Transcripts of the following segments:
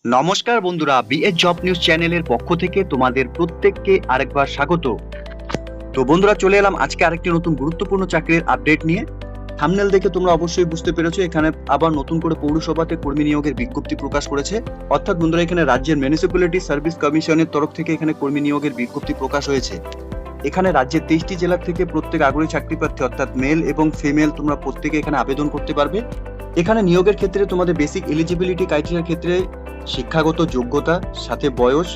নমস্কার বন্ধুরা, BS job news চ্যানেলের পক্ষ থেকে তোমাদের প্রত্যেককে আরেকবার স্বাগত। তো বন্ধুরা, চলে এলাম আজকে আরেকটি নতুন গুরুত্বপূর্ণ চাকরির আপডেট নিয়ে। থাম্বনেল দেখে তোমরা অবশ্যই বুঝতে পেরেছো এখানে আবার নতুন করে পৌরসভাতে কর্মী নিয়োগের বিজ্ঞপ্তি প্রকাশ করেছে। অর্থাৎ বন্ধুরা, এখানে রাজ্যের মিউনিসিপ্যালিটি সার্ভিস কমিশনের তরফ থেকে এখানে কর্মী নিয়োগের বিজ্ঞপ্তি প্রকাশ হয়েছে। এখানে রাজ্যের 23টি জেলা থেকে প্রত্যেক আগ্রহী চাকরি প্রার্থী অর্থাৎ মেল এবং ফিমেল তোমরা প্রত্যেকে এখানে আবেদন করতে পারবে। এখানে নিয়োগের ক্ষেত্রে তোমাদের বেসিক এলিজিবিলিটি ক্রাইটেরিয়ার ক্ষেত্রে শিক্ষাগত যোগ্যতা, সাথে বয়স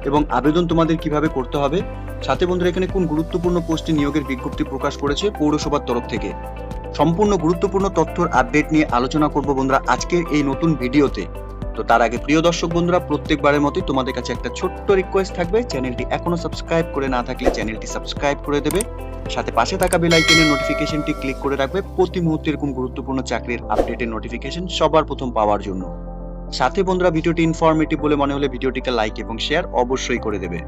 এবং আবেদন তোমাদের কিভাবে করতে হবে, সাথে বন্ধুরা এখানে কোন গুরুত্বপূর্ণ পোস্টে নিয়োগের বিজ্ঞপ্তি প্রকাশ করেছে পৌরসভার তরফ থেকে, সম্পূর্ণ গুরুত্বপূর্ণ তথ্যর আপডেট নিয়ে আলোচনা করব বন্ধুরা আজকের এই নতুন ভিডিওতে। তো তার আগে প্রিয় দর্শক বন্ধুরা, প্রত্যেকবারের মতোই তোমাদের কাছে একটা ছোট্ট রিকোয়েস্ট থাকবে, চ্যানেলটি এখনো সাবস্ক্রাইব করে না থাকলে চ্যানেলটি সাবস্ক্রাইব করে দেবে, সাথে পাশে থাকা বেল আইকনের নোটিফিকেশনটি ক্লিক করে রাখবে প্রতি মুহূর্তে এরকম গুরুত্বপূর্ণ চাকরির আপডেটের নোটিফিকেশন সবার প্রথম পাওয়ার জন্য। সাথে বন্ধুরা, ভিডিওটি ইনফরমেটিভ বলে মনে হলে ভিডিওটিকে লাইক এবং শেয়ার অবশ্যই করে দেবে।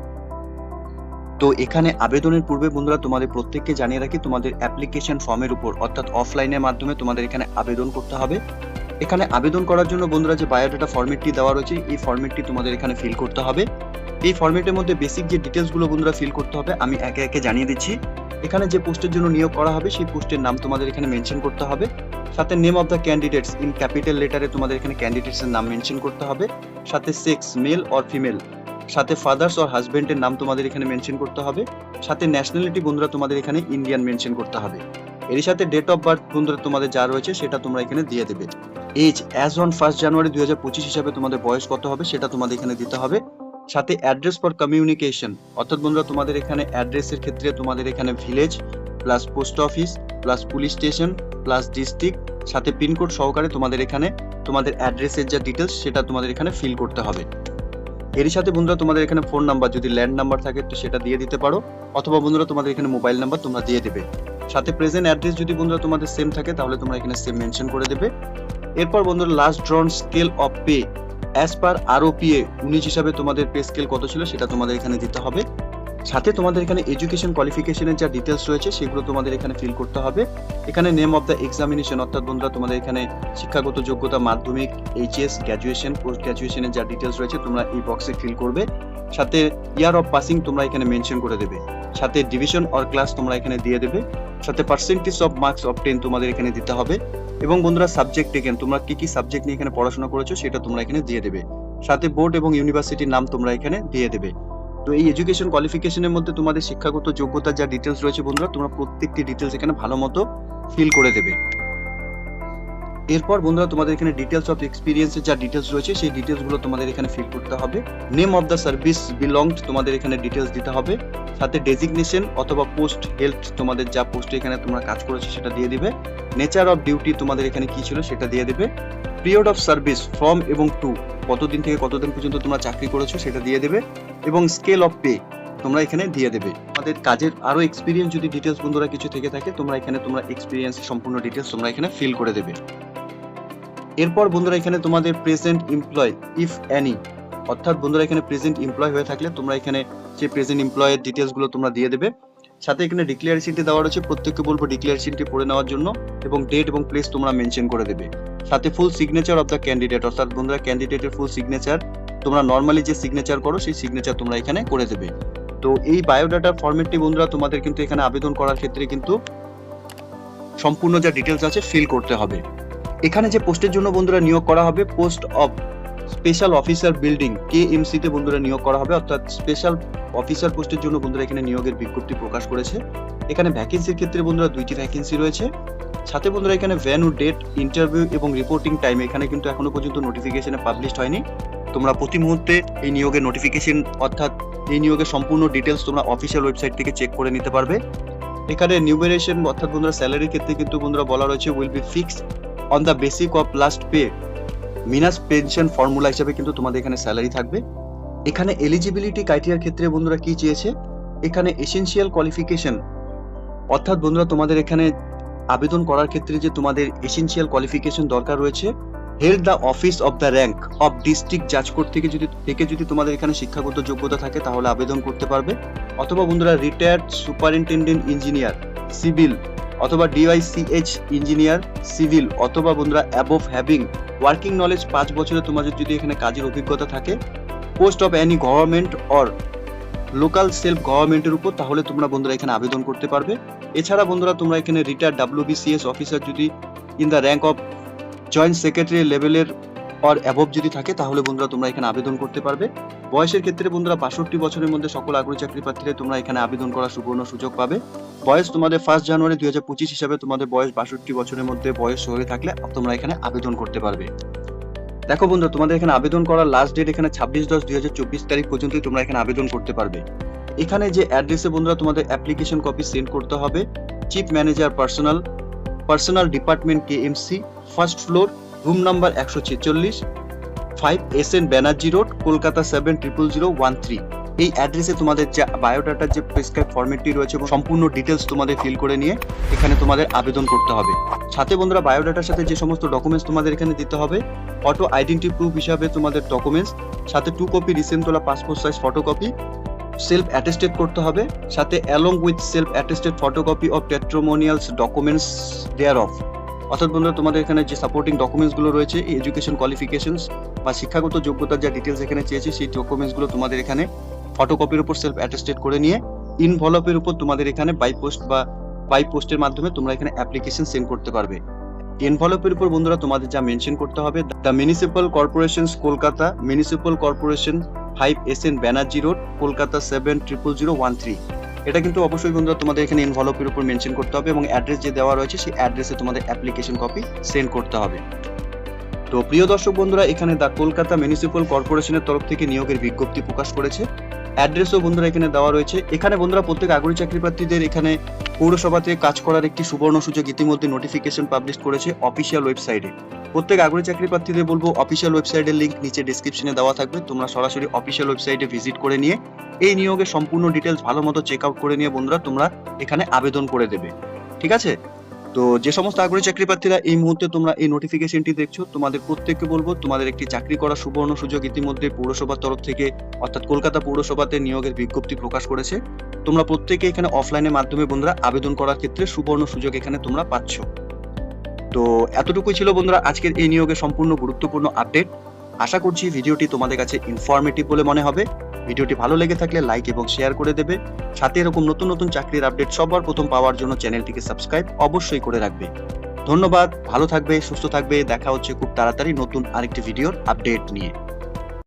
তো এখানে আবেদনের পূর্বে বন্ধুরা তোমাদের প্রত্যেককে জানিয়ে রাখি, তোমাদের অ্যাপ্লিকেশন ফর্মের উপর অর্থাৎ অফলাইনের মাধ্যমে তোমাদের এখানে আবেদন করতে হবে। এখানে আবেদন করার জন্য বন্ধুরা যে বায়োডাটা ফরম্যাটটি দেওয়া রয়েছে, এই ফরম্যাটটি তোমাদের এখানে ফিল করতে হবে। এই ফরম্যাটের মধ্যে বেসিক যে ডিটেলসগুলো বন্ধুরা ফিল করতে হবে আমি একে একে জানিয়ে দিচ্ছি। এখানে যে পোস্টের জন্য নিয়োগ করা হবে সেই পোস্টের নাম তোমাদের এখানে মেনশন করতে হবে, সাথে name of the candidates in capital লেটারে তোমাদের এখানে ক্যান্ডিডেটস এর নাম মেনশন করতে হবে, সাথে সেক্স মেল অর ফিমেল, সাথে ফাদার্স অর হাজবেন্ডের নাম তোমাদের এখানে মেনশন করতে হবে, সাথে ন্যাশনালিটি বন্ধুরা তোমাদের এখানে ইন্ডিয়ান মেনশন করতে হবে। এর সাথে ডেট অফ বার্থ বন্ধুরা তোমাদের যা রয়েছে সেটা তোমরা এখানে দিয়ে দেবে। এজ অ্যাজ অন 1 জানুয়ারি 2025 হিসাবে তোমাদের বয়স কত হবে সেটা তোমাদের এখানে দিতে হবে। সাথে অ্যাড্রেস ফর কমিউনিকেশন অর্থাৎ বন্ধুরা তোমাদের এখানে অ্যাড্রেসের ক্ষেত্রে তোমাদের এখানে village plus post office plus police station plus district, সাথে পিনকোড সহকারে তোমাদের এখানে তোমাদের অ্যাড্রেসের যা ডিটেলস সেটা তোমাদের এখানে ফিল করতে হবে। এর সাথে বন্ধুরা তোমাদের এখানে ফোন নাম্বার, যদি ল্যান্ড নাম্বার থাকে তো সেটা দিয়ে দিতে পারো, অথবা বন্ধুরা তোমাদের এখানে মোবাইল নাম্বার তোমরা দিয়ে দেবে। সাথে প্রেজেন্ট অ্যাড্রেস যদি বন্ধুরা তোমাদের সেম থাকে তাহলে তোমরা এখানে সেম মেনশন করে দেবে। এরপর বন্ধুরা last drawn scale of pay as per ROPA 19 হিসাবে তোমাদের পে স্কেল কত ছিল সেটা তোমাদের এখানে দিতে হবে। সাথে তোমাদের এখানে এডুকেশন কোয়ালিফিকেশনের যা ডিটেলস রয়েছে সেগুলো তোমাদের এখানে ফিল করতে হবে। এখানে নেম অফ দ্য এক্সামিনেশন অর্থাৎ বন্ধুরা তোমাদের এখানে শিক্ষাগত যোগ্যতা মাধ্যমিক, এইচএস, গ্র্যাজুয়েশন, পোস্ট গ্র্যাজুয়েশনের যা ডিটেলস রয়েছে তোমরা এই বক্সে ফিল করবে। সাথে ইয়ার অফ পাসিং তোমরা এখানে মেনশন করে দেবে, সাথে ডিভিশন অর ক্লাস তোমরা এখানে দিয়ে দেবে, সাথে পার্সেন্টেজ অফ মার্কস অবটেইন তোমাদের এখানে দিতে হবে। এবং বন্ধুরা সাবজেক্ট টেকেন, তোমরা কি কি সাবজেক্ট নিয়ে এখানে পড়াশোনা করেছো সেটা তোমরা এখানে দিয়ে দেবে। সাথে বোর্ড এবং ইউনিভার্সিটির নাম তোমরা এখানে দিয়ে দেবে। তো এই এডুকেশন কোয়ালিফিকেশনের মধ্যে তোমাদের শিক্ষাগত যোগ্যতার যা ডিটেলস রয়েছে বন্ধুরা তোমরা প্রত্যেকটি ডিটেলস এখানে ভালো মতো ফিল করে দেবে। এরপর বন্ধুরা তোমাদের এখানে ডিটেলস অফ এক্সপিরিয়েন্সের যা ডিটেলস রয়েছে সেই ডিটেলস গুলো তোমাদের এখানে ফিল করতে হবে। Name of the service belonged তোমাদের এখানে ডিটেলস দিতে হবে, সাথে ডেজিগনেশন অথবা পোস্ট হেল্ড তোমাদের যা পোস্টে এখানে তোমরা কাজ করেছো সেটা দিয়ে দিবে। নেচার অফ ডিউটি তোমাদের এখানে কি ছিল সেটা দিয়ে দেবে। পিরিয়ড অফ সার্ভিস ফ্রম এবং টু কতদিন থেকে কতদিন পর্যন্ত তোমরা চাকরি করেছো সেটা দিয়ে দেবে, এবং স্কেল অফ পে তোমরা এখানে দিয়ে দেবে। আমাদের কাজের আরো এক্সপিরিয়েন্স যদি ডিটেলস বন্ধুরা কিছু থেকে থাকে তোমরা এখানে তোমরা এক্সপিরিয়েন্স সম্পূর্ণ ডিটেলস তোমরা এখানে ফিল করে দেবে। এরপর বন্ধুরা এখানে তোমাদের প্রেজেন্ট এমপ্লয় ইফ এনি অর্থাৎ বন্ধুরা এখানে প্রেজেন্ট এমপ্লয় হয়ে থাকলে তোমরা এখানে যে প্রেজেন্ট এমপ্লয়ের ডিটেলস গুলো তোমরা দিয়ে দেবে। সাথে এখানে ডিক্লারেশনটি দেওয়া রয়েছে, প্রত্যেককে বলবো ডিক্লারেশনটি পড়ে নেওয়ার জন্য, এবং ডেট এবং প্লেস তোমরা মেনশন করে দেবে। সাথে full signature of the candidate অর্থাৎ বন্ধুরা ক্যান্ডিডেটের ফুল সিগনেচার তোমরা নর্মালি যে সিগনেচার করো সেই সিগনেচার তোমরা এখানে করে দেবে। তো এই বায়োডাটার ফরম্যাটটি বন্ধুরা তোমাদের কিন্তু এখানে আবেদন করার ক্ষেত্রে কিন্তু সম্পূর্ণ যা ডিটেলস আছে ফিল করতে হবে। এখানে যে পোস্টের জন্য বন্ধুরা নিয়োগ করা হবে, post of special officer building KMC তে বন্ধুরা নিয়োগ করা হবে, অর্থাৎ স্পেশাল অফিসার পোস্টের জন্য বন্ধুরা এখানে নিয়োগের বিজ্ঞপ্তি প্রকাশ করেছে। এখানে ভ্যাকেন্সির ক্ষেত্রে বন্ধুরা 2টি ভ্যাকেন্সি রয়েছে। সাথে বন্ধুরা এখানে ভেন্যু, ডেট, ইন্টারভিউ এবং রিপোর্টিং টাইম এখানে কিন্তু এখনো পর্যন্ত নোটিফিকেশনে পাবলিশড হয়নি। তোমরা প্রতি মুহূর্তে এই নিয়োগের নোটিফিকেশন অর্থাৎ এই নিয়োগের সম্পূর্ণ ডিটেলস তোমরা অফিসিয়াল ওয়েবসাইট থেকে চেক করে নিতে পারবে। এখানে নিউমারেশন অর্থাৎ বন্ধুরা স্যালারির ক্ষেত্রে কিন্তু বন্ধুরা বলা রয়েছে will be fixed on the basic of last pay minus pension formula হিসাবে কিন্তু তোমাদের এখানে স্যালারি থাকবে। এখানে এলিজিবিলিটি ক্রাইটেরিয়ার ক্ষেত্রে বন্ধুরা কি চেয়েছে, এখানে এসেনশিয়াল কোয়ালিফিকেশন অর্থাৎ বন্ধুরা তোমাদের এখানে আবেদন করার ক্ষেত্রে যে তোমাদের এসেনশিয়াল কোয়ালিফিকেশন দরকার রয়েছে, held the office of the rank of district জাজ কোর্ট থেকে যদি তোমাদের এখানে শিক্ষাগত যোগ্যতা থাকে তাহলে আবেদন করতে পারবে, অথবা বন্ধুরা রিটায়ার্ড সুপারিনটেন্ডেন্ট ইঞ্জিনিয়ার সিভিল অথবা ডিওয়াইসিএইচ ইঞ্জিনিয়ার সিভিল, অথবা বন্ধুরা অ্যাবভ হ্যাভিং ওয়ার্কিং নলেজ 5 বছরের তোমাদের যদি এখানে কাজের অভিজ্ঞতা থাকে, post of any government or local self গভর্নমেন্টের উপর, তাহলে তোমরা বন্ধুরা এখানে আবেদন করতে পারবে। এছাড়া বন্ধুরা তোমরা এখানে রিটায়ার্ড WBCS অফিসার যদি in the rank of joint secretary লেভেলের অর অ্যাবভ যদি থাকে, তাহলে বন্ধুরা তোমরা এখানে আবেদন করতে পারবে। বয়সের ক্ষেত্রে বন্ধুরা 62 বছরের মধ্যে সকল আগ্রহী চাকরি প্রার্থীরা তোমরা এখানে আবেদন করার সুবর্ণ সুযোগ পাবে। বয়স তোমাদের 1 জানুয়ারি 2025 হিসাবে তোমাদের বয়স 62 বছরের মধ্যে বয়স হয়ে থাকলে তোমরা এখানে আবেদন করতে পারবে। দেখো বন্ধুরা, তোমাদের এখানে আবেদন করার লাস্ট ডেট এখানে 26/10/2024 তারিখ পর্যন্তই তোমরা এখানে আবেদন করতে পারবে। এখানে যে অ্যাড্রেসে বন্ধুরা তোমাদের অ্যাপ্লিকেশন কপি সেন্ড করতে হবে, chief manager personal department KMC, first floor, room number 146, 5 SN Banerjee road, Kolkata 700013। এই অ্যাড্রেসে তোমাদের যে বায়োডাটার যে প্রেসক্রাইব ফরম্যাটটি রয়েছে এবং সম্পূর্ণ ডিটেলস তোমাদের ফিল করে নিয়ে এখানে তোমাদের আবেদন করতে হবে। সাথে বন্ধুরা বায়োডাটার সাথে যে সমস্ত ডকুমেন্টস তোমাদের এখানে দিতে হবে, ফটো আইডেন্টি প্রুফ হিসাবে তোমাদের ডকুমেন্টস, সাথে 2 কপি রিসেন্ট তোলা passport size photocopy, self attested করতে হবে, সাথে along with self attested photocopy of testimonials documents thereof. অর্থাৎ বন্ধুরা তোমাদের এখানে যে সাপোর্টিং ডকুমেন্টস গুলো রয়েছে, এডুকেশন কোয়ালিফিকেশনস বা শিক্ষাগত যোগ্যতার যা ডিটেলস এখানে চেয়েছে, সেই ডকুমেন্টস গুলো তোমাদের এখানে ফটোকপির উপর সেলফ অ্যাটেস্টেড করে নিয়ে ইনভলপের উপর তোমাদের এখানে বাই পোস্টের মাধ্যমে তোমরা এখানে অ্যাপ্লিকেশন সেন্ড করতে পারবে। এনভেলপের উপর বন্ধুরা তোমাদের যা মেনশন করতে হবে, the municipal corporations Kolkata, municipal corporation 5 SN Banerjee road, Kolkata 700013। এটা কিন্তু অবশ্যই বন্ধুরা তোমাদের এখানে এনভেলপের উপর মেনশন করতে হবে এবং অ্যাড্রেস যে দেওয়া রয়েছে সেই অ্যাড্রেসে তোমাদের অ্যাপ্লিকেশন কপি সেন্ড করতে হবে। তো প্রিয় দর্শক বন্ধুরা, এখানে দ্য কলকাতা মিউনিসিপাল কর্পোরেশনের তরফ থেকে নিয়োগের বিজ্ঞপ্তি প্রকাশ করেছে। অ্যাড্রেসও বন্ধুরা এখানে দেওয়া রয়েছে। এখানে বন্ধুরা প্রত্যেক আগ্রহী চাকরি প্রার্থীদের এখানে পৌরসভাতে কাজ করার একটি সুবর্ণ সুযোগ ইতিমধ্যে নোটিফিকেশন পাবলিশ করেছে অফিসিয়াল ওয়েবসাইটে। প্রত্যেক আগ্রহী চাকরি প্রার্থীদের বলবো অফিসিয়াল ওয়েবসাইটের লিংক নিচে ডেসক্রিপশনে দেওয়া থাকবে, তোমরা সরাসরি অফিসিয়াল ওয়েবসাইটে ভিজিট করে নিয়ে এই নিয়োগের সম্পূর্ণ ডিটেলস ভালো মতো চেক আউট করে নিয়ে বন্ধুরা তোমরা এখানে আবেদন করে দেবে। ঠিক আছে? তো যে সমস্ত আগ্রহী চাকরি প্রার্থীরা এই মুহূর্তে তোমরা এই নোটিফিকেশনটি দেখছো, তোমাদের প্রত্যেককে বলবো তোমাদের একটি চাকরি করার সুবর্ণ সুযোগ ইতিমধ্যে পৌরসভার তরফ থেকে অর্থাৎ কলকাতা পৌরসভাতে নিয়োগের বিজ্ঞপ্তি প্রকাশ করেছে। তোমরা প্রত্যেকে এখানে অফলাইনের মাধ্যমে বন্ধুরা আবেদন করার ক্ষেত্রে সুবর্ণ সুযোগ এখানে তোমরা পাচ্ছ। তো এতটুকুই ছিল বন্ধুরা আজকের এই নিয়োগের সম্পূর্ণ গুরুত্বপূর্ণ আপডেট। আশা করছি ভিডিওটি তোমাদের কাছে ইনফরমেটিভ বলে মনে হবে। ভিডিওটি ভালো লেগে থাকলে লাইক এবং শেয়ার করে দেবে। সাথে এরকম নতুন নতুন চাকরির আপডেট সবার প্রথম পাওয়ার জন্য চ্যানেলটিকে সাবস্ক্রাইব অবশ্যই করে রাখবে। ধন্যবাদ, ভালো থাকবে, সুস্থ থাকবে। দেখা হচ্ছে খুব তাড়াতাড়ি নতুন আরেকটি ভিডিওর আপডেট নিয়ে।